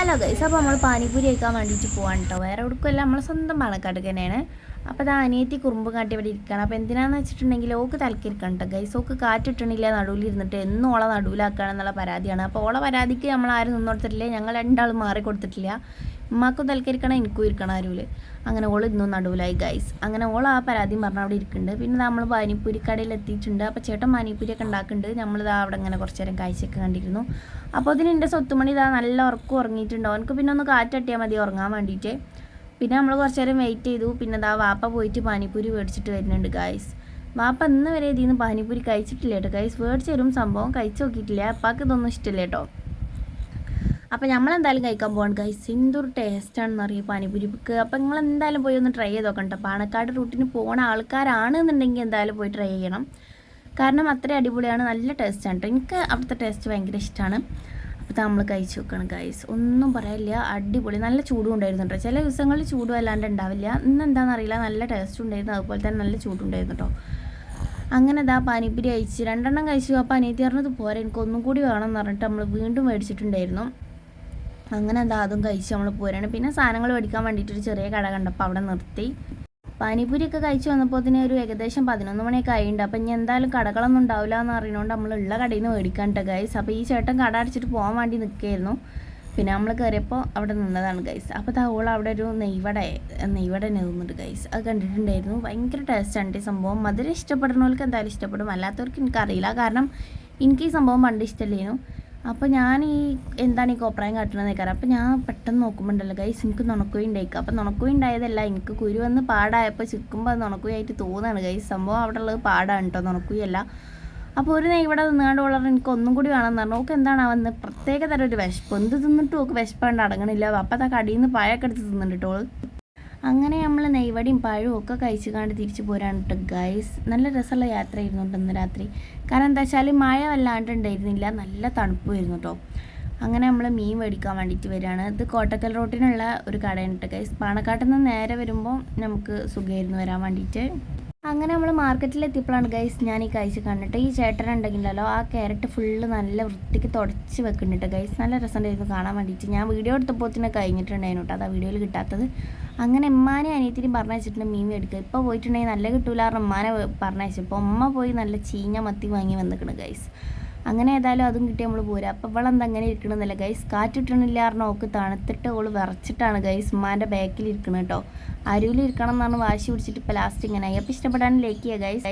Hello guys, അപ്പോൾ നമ്മൾ പാനിപ്പൂരി കഴിക്കാൻ വേണ്ടിയിട്ട് പോകാൻ കേട്ടോ. വേറെ എവിടേക്കുമല്ല, നമ്മൾ സ്വന്തം പാണക്കാട് തന്നെയാണ്. അപ്പോൾ അത് അനിയത്തി കുറുമ്പ് കാട്ടി ഇവിടെ ഇരിക്കണം. അപ്പോൾ എന്തിനാന്ന് വെച്ചിട്ടുണ്ടെങ്കിൽ ഓക്ക് തലക്കിരിക്കണം കേട്ടോ ഗൈസ്. ഓക്ക് കാറ്റിട്ടണില്ല, നടുവിലിരുന്നിട്ട് എന്നും ഓളെ നടുവിലാക്കുകയാണെന്നുള്ള പരാതിയാണ്. അപ്പോൾ ഓളെ പരാതിക്ക് നമ്മൾ ആരും നിന്നോടത്തിട്ടില്ല, ഞങ്ങൾ രണ്ടാളും മാറി കൊടുത്തിട്ടില്ല. ഉമ്മാക്കും തലക്കരിക്കണം, എനിക്കും ഇരിക്കണം അരുവിൽ. അങ്ങനെ ഓൾ ഇന്നും നടുവിലായി ഗൈസ്. അങ്ങനെ ഓൾ ആ പരാതിയും പറഞ്ഞാൽ അവിടെ ഇരിക്കുന്നുണ്ട്. പിന്നെ നമ്മൾ പാനിപ്പൂരി കടയിൽ എത്തിയിട്ടുണ്ട്. അപ്പോൾ ചേട്ടൻ പാനിപ്പൂരിയൊക്കെ ഉണ്ടാക്കുന്നുണ്ട്. നമ്മളിതാ അവിടെ ഇങ്ങനെ കുറച്ച് നേരം കാഴ്ചയൊക്കെ കണ്ടിരുന്നു. അപ്പോൾ അതിന് എൻ്റെ സ്വത്തുമണി ഇതാ നല്ല ഉറക്കം ഉറങ്ങിയിട്ടുണ്ടോ. എനിക്ക് പിന്നെ ഒന്ന് കാറ്റട്ടിയാൽ മതി ഉറങ്ങാൻ വേണ്ടിയിട്ട്. പിന്നെ നമ്മൾ കുറച്ച് നേരം വെയിറ്റ് ചെയ്തു. പിന്നെ ഇതാ വാപ്പ പോയിട്ട് പാനിപ്പൂരി മേടിച്ചിട്ട് വരുന്നുണ്ട് ഗൈസ്. വാപ്പ ഇന്ന് വരെ ഇതിൽ നിന്ന് പാനിപ്പൂരി കഴിച്ചിട്ടില്ല കേട്ടോ ഗൈസ്. മേടിച്ച് തരും സംഭവം, കഴിച്ച് നോക്കിയിട്ടില്ല. അപ്പാക്ക് ഇതൊന്നും ഇഷ്ടമില്ല കേട്ടോ. അപ്പോൾ നമ്മളെന്തായാലും കഴിക്കാൻ പോകണം ഗൈസ്. എന്തൊരു ടേസ്റ്റാണെന്ന് അറിയാം പാനിപ്പൂരിക്ക്. അപ്പോൾ നിങ്ങൾ എന്തായാലും പോയി ഒന്ന് ട്രൈ ചെയ്ത് നോക്കണം കേട്ടോ. പാണക്കാട് റൂട്ടിന് പോകുന്ന ആൾക്കാരാണെന്നുണ്ടെങ്കിൽ എന്തായാലും പോയി ട്രൈ ചെയ്യണം. കാരണം അത്ര അടിപൊളിയാണ്, നല്ല ടേസ്റ്റാണ് കേട്ടോ. എനിക്ക് അവിടുത്തെ ടേസ്റ്റ് ഭയങ്കര ഇഷ്ടമാണ്. അപ്പോൾ നമ്മൾ കഴിച്ച് നോക്കണം ഗൈസ്. ഒന്നും പറയാനില്ല, അടിപൊളി. നല്ല ചൂടും ഉണ്ടായിരുന്നു കേട്ടോ. ചില ദിവസങ്ങളിൽ ചൂടും അല്ലാണ്ട് ഉണ്ടാവില്ല. ഇന്ന് എന്താണെന്നറിയില്ല, നല്ല ടേസ്റ്റും ഉണ്ടായിരുന്നു, അതുപോലെ തന്നെ നല്ല ചൂടുണ്ടായിരുന്നു കേട്ടോ. അങ്ങനെ ഇതാ പാനിപ്പൂരി കഴിച്ച് 2 എണ്ണം കഴിച്ചു. അപ്പോൾ അനിയത്തി പറഞ്ഞത് പോരാ, എനിക്കൊന്നും കൂടി വേണമെന്ന് പറഞ്ഞിട്ട് നമ്മൾ വീണ്ടും മേടിച്ചിട്ടുണ്ടായിരുന്നു. അങ്ങനെ എന്താ അതും കഴിച്ച് നമ്മൾ പോരാണ്. പിന്നെ സാധനങ്ങൾ മേടിക്കാൻ വേണ്ടിയിട്ടൊരു ചെറിയ കട കണ്ടപ്പോൾ അവിടെ നിർത്തി. പാനിപ്പൂരിയൊക്കെ കഴിച്ച് വന്നപ്പോൾ തന്നെ ഒരു ഏകദേശം 11 മണിയൊക്കെ ആയിട്ടുണ്ട്. അപ്പം ഇനി എന്തായാലും കടകളൊന്നും ഉണ്ടാവില്ല എന്ന് അറിയുന്നതുകൊണ്ട് നമ്മളുള്ള കടയിൽ നിന്ന് മേടിക്കാൻ കേട്ടോ ഗൈസ്. അപ്പോൾ ഈ ചേട്ടൻ കട അടച്ചിട്ട് പോകാൻ വേണ്ടി നിൽക്കുകയായിരുന്നു. പിന്നെ നമ്മൾ കയറിയപ്പോൾ അവിടെ നിന്നതാണ് ഗൈസ്. അപ്പോൾ തവോളം അവിടെ ഒരു നെയ്വട നിന്നുണ്ട് ഗൈസ്. അത് കണ്ടിട്ടുണ്ടായിരുന്നു. ഭയങ്കര ടേസ്റ്റാണ് ഈ സംഭവം. മധുരം ഇഷ്ടപ്പെടുന്നവർക്ക് എന്തായാലും ഇഷ്ടപ്പെടും, അല്ലാത്തവർക്ക് എനിക്കറിയില്ല. കാരണം എനിക്ക് ഈ സംഭവം പണ്ട് ഇഷ്ടമല്ലേനു. അപ്പോൾ ഞാൻ എന്താണ് ഈ കോപ്രായം കാട്ടണമെന്ന് കേൾക്കാറ്. അപ്പോൾ ഞാൻ പെട്ടെന്ന് നോക്കുമ്പോണ്ടല്ലോ ഗൈസ്, എനിക്ക് നുണക്കുഴി ഉണ്ടായിക്കുക. അപ്പോൾ നുണക്കുഴി ഉണ്ടായതല്ല, എനിക്ക് കുരു വന്ന് പാടായപ്പോൾ ചിക്കുമ്പോൾ അത് നുണക്കുഴിയായിട്ട് തോന്നുകയാണ് ഗൈസ്. സംഭവം അവിടെ ഉള്ളത് പാടാണ് കേട്ടോ, നുണക്കുഴിയല്ല. അപ്പോൾ ഒരു ഇവിടെ നിന്നാണ്ട് വളരെ എനിക്ക് ഒന്നും കൂടി വേണമെന്ന് പറഞ്ഞു. ഓക്ക് എന്താണ് വന്ന് പ്രത്യേക തരം ഒരു വിശപ്പ്, എന്ത് തിന്നിട്ടും ഓക്ക് വിശപ്പാണ്ട് അടങ്ങണില്ല. അപ്പോൾ ആ കടിയിൽ നിന്ന് പഴമൊക്കെ എടുത്ത് തിന്നുന്നുണ്ട് കേട്ടോ. അങ്ങനെ നമ്മൾ നെയ്വടിയും പഴവും ഒക്കെ കഴിച്ച് കണ്ട് തിരിച്ചു പോരാണ് കേട്ടോ ഗൈസ്. നല്ല രസമുള്ള യാത്രയായിരുന്നു കേട്ടോ ഇന്ന് രാത്രി. കാരണം എന്താ വെച്ചാൽ മഴ വല്ലാണ്ട് ഉണ്ടായിരുന്നില്ല, നല്ല തണുപ്പുമായിരുന്നു കേട്ടോ. അങ്ങനെ നമ്മൾ മീൻ മേടിക്കാൻ വേണ്ടിയിട്ട് വരികയാണ്. ഇത് കോട്ടക്കൽ റോട്ടിനുള്ള ഒരു കടയാണ് കേട്ടോ ഗൈസ്. പാണക്കാട്ടിൽ നിന്ന് നേരെ വരുമ്പോൾ നമുക്ക് സുഖമായിരുന്നു വരാൻ വേണ്ടിയിട്ട്. അങ്ങനെ നമ്മൾ മാർക്കറ്റിലെത്തിയപ്പോഴാണ് ഗൈസ് ഞാൻ ഈ കഴിച്ച് കണ്ടിട്ട്. ഈ ചേട്ടനുണ്ടെങ്കിലല്ലോ ആ ക്യാരറ്റ് ഫുള്ള് നല്ല വൃത്തിക്ക് തുടച്ച് വെക്കുന്നുണ്ട് ഗൈസ്. നല്ല രസമുണ്ടായിരുന്നു കാണാൻ വേണ്ടിയിട്ട്. ഞാൻ വീഡിയോ എടുത്തപ്പോൾ തന്നെ കഴിഞ്ഞിട്ടുണ്ടായിരുന്നു കേട്ടോ, അതാ വീഡിയോയിൽ കിട്ടാത്തത്. അങ്ങനെ ഉമ്മാനെ അനിയത്തിനും പറഞ്ഞയച്ചിട്ടുണ്ട് മീൻ മേടിക്കുക. ഇപ്പോൾ പോയിട്ടുണ്ടെങ്കിൽ നല്ല കിട്ടൂലാറ് ഉമ്മാനെ പറഞ്ഞയച്ചപ്പോൾ ഉമ്മ പോയി നല്ല ചീഞ്ഞ മത്തി വാങ്ങി വന്നിക്കണ് ഗൈസ്. അങ്ങനെ ഏതായാലും അതും കിട്ടി നമ്മൾ പോരാ. അപ്പോൾ ഇവളെന്താ അങ്ങനെ ഇരിക്കണമെന്നല്ല ഗൈസ്, കാറ്റിട്ടണില്ല കാരണം ഓക്ക് തണുത്തിട്ട് ഓള് വിറച്ചിട്ടാണ് ഗൈസ് ഉമ്മാൻ്റെ ബാക്കിൽ ഇരിക്കണം കേട്ടോ. അരുവിൽ ഇരിക്കണം എന്നാണ് വാശി പിടിച്ചിട്ട് ഇപ്പോൾ ലാസ്റ്റ് ഇങ്ങനെ ആയി. അപ്പോൾ ഇഷ്ടപ്പെടാൻ ലൈക്ക് ചെയ്യുക ഗൈസ്.